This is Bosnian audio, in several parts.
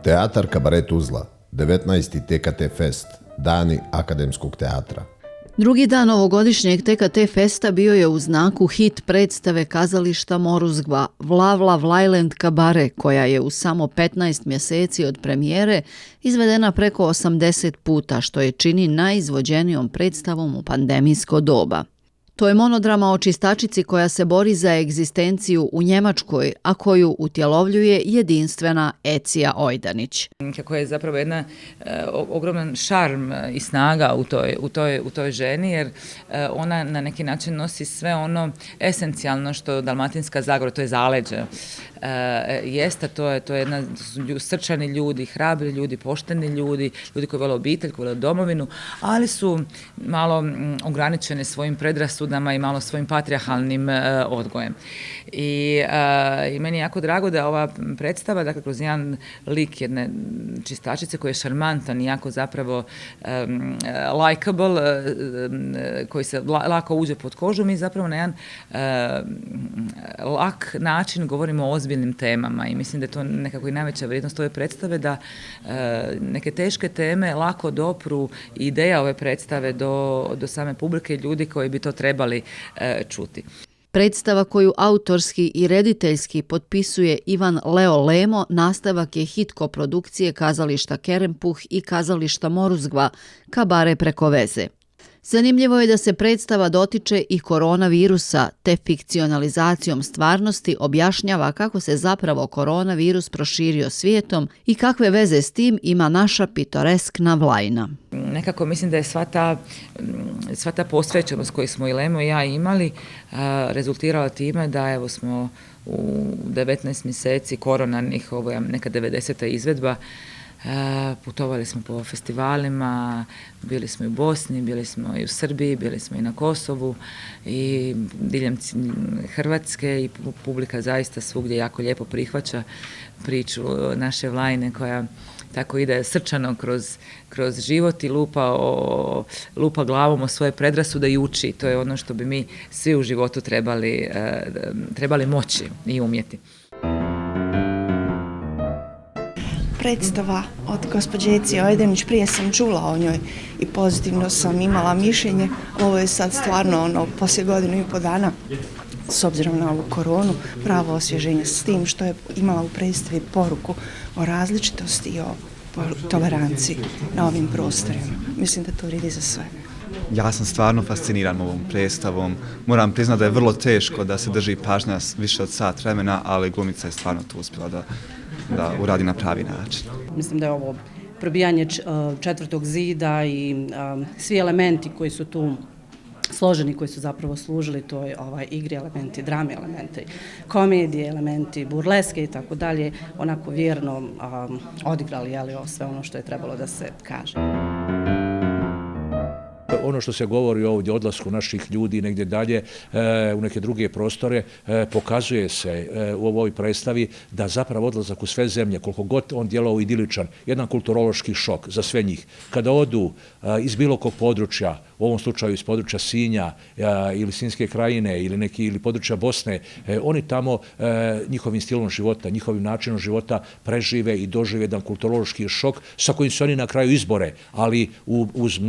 Teatar Kabaret Tuzla, 19. TKT Fest, Dani akademskog teatra. Drugi dan ovogodišnjeg TKT Festa bio je u znaku hit predstave kazališta Moruzgva Vlavla Vlajland Kabare, koja je u samo 15 mjeseci od premijere izvedena preko 80 puta, što je čini najizvođenijom predstavom u pandemijsko doba. To je monodrama o čistačici koja se bori za egzistenciju u Njemačkoj, a koju utjelovljuje jedinstvena Ecija Ojdanić. Kako je zapravo jedna ogroman šarm i snaga u toj ženi, jer ona na neki način nosi sve ono esencijalno što Dalmatinska Zagora, to je zaleđe, jeste, to je jedna srčani ljudi, hrabri ljudi, pošteni ljudi, ljudi koji vole obitelj, koji vole domovinu, ali su malo ograničeni svojim predrasudama i malo svojim patrijarhalnim odgojem. I meni je jako drago da ova predstava, dakle, kroz jedan lik jedne čistačice koji je šarmantan i jako zapravo likeable, koji se lako uđe pod kožu, mi zapravo na jedan lak način govorimo o ozbiljnim temama i mislim da je to nekako i najveća vrijednost ove predstave, da neke teške teme lako dopru ideja ove predstave do same publike i ljudi koji bi to trebali čuti. Predstava koju autorski i rediteljski potpisuje Ivan Leo Lemo nastavak je hit koprodukcije kazališta Kerempuh i kazališta Moruzgva Kabare preko veze. Zanimljivo je da se predstava dotiče i koronavirusa, te fikcionalizacijom stvarnosti objašnjava kako se zapravo koronavirus proširio svijetom i kakve veze s tim ima naša pitoreskna Vlajna. Nekako mislim da je sva ta posvećenost koju smo i Lemo i ja imali rezultirala time da evo smo u 19 mjeseci koronarnih, ovo je neka 90. izvedba, putovali smo po festivalima, bili smo i u Bosni, bili smo i u Srbiji, bili smo i na Kosovu i diljem Hrvatske i publika zaista svugdje jako lijepo prihvaća priču naše Vlajne koja tako ide srčano kroz život i lupa glavom o svoje predrasude i uči. To je ono što bi mi svi u životu trebali moći i umjeti. Predstava od gospođe Ecije Ojdanić, prije sam čula o njoj i pozitivno sam imala mišljenje. Ovo je sad stvarno poslije godinu i pol dana, s obzirom na ovu koronu, pravo osvježenje s tim što je imala u predstavi poruku o različitosti i o toleranciji na ovim prostorima. Mislim da to vrijedi za sve. Ja sam stvarno fasciniran ovom predstavom. Moram priznati da je vrlo teško da se drži pažnja više od sat vremena, ali glumica je stvarno tu uspjela da uradi na pravi način. Mislim da je ovo probijanje četvrtog zida i svi elementi koji su tu složeni, koji su zapravo služili toj igri, elementi drame, elementi komedije, elementi burleske i tako dalje, onako vjerno odigrali sve ono što je trebalo da se kaže. Ono što se govori ovdje o odlasku naših ljudi negdje dalje u neke druge prostore, pokazuje se u ovoj predstavi da zapravo odlazak u sve zemlje, koliko god on djelovao idiličan, jedan kulturološki šok za sve njih. Kada odu iz bilo kog područja, u ovom slučaju iz područja Sinja ili Sinjske krajine ili područja Bosne, oni tamo njihovim stilom života, njihovim načinom života prežive i dožive jedan kulturološki šok sa kojim se oni na kraju izbore, ali uz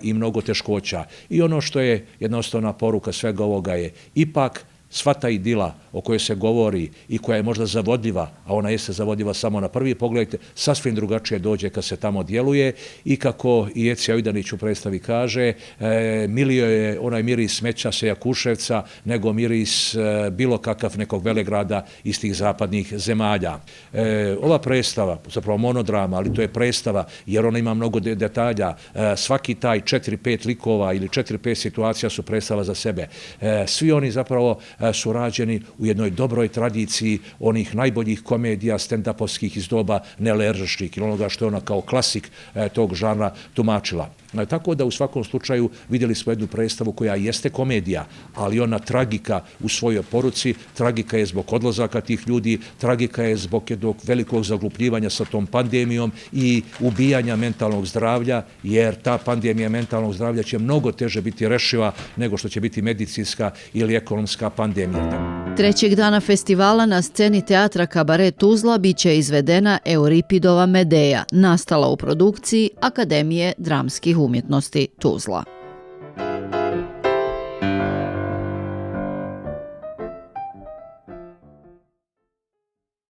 mnogo teškoća. I ono što je jedna osnovna poruka svega ovoga je ipak sva ta idila o kojoj se govori i koja je možda zavodljiva, a ona jeste zavodljiva samo na prvi pogled, sasvim drugačije dođe kad se tamo djeluje i kako i Ecija Ojdanić u predstavi kaže, milio je onaj miris smeća sa Jakuševca nego miris bilo kakav nekog velegrada iz tih zapadnih zemalja. Ova predstava, zapravo monodrama, ali to je predstava jer ona ima mnogo detalja, svaki taj 4-5 likova ili 4-5 situacija su predstava za sebe. Svi oni zapravo su rađeni u jednoj dobroj tradiciji onih najboljih komedija stand-upovskih iz doba Nele Eržešnik ili onoga što je ona kao klasik tog žanra tumačila. Tako da u svakom slučaju vidjeli smo jednu predstavu koja jeste komedija, ali ona tragika u svojoj poruci, tragika je zbog odlazaka tih ljudi, tragika je zbog jednog velikog zaglupljivanja sa tom pandemijom i ubijanja mentalnog zdravlja, jer ta pandemija mentalnog zdravlja će mnogo teže biti rešiva nego što će biti medicinska ili ekonomska pandemija. Trećeg dana festivala na sceni teatra Kabaret Tuzla biće izvedena Euripidova Medeja, nastala u produkciji Akademije dramskih umjetnosti Tuzla.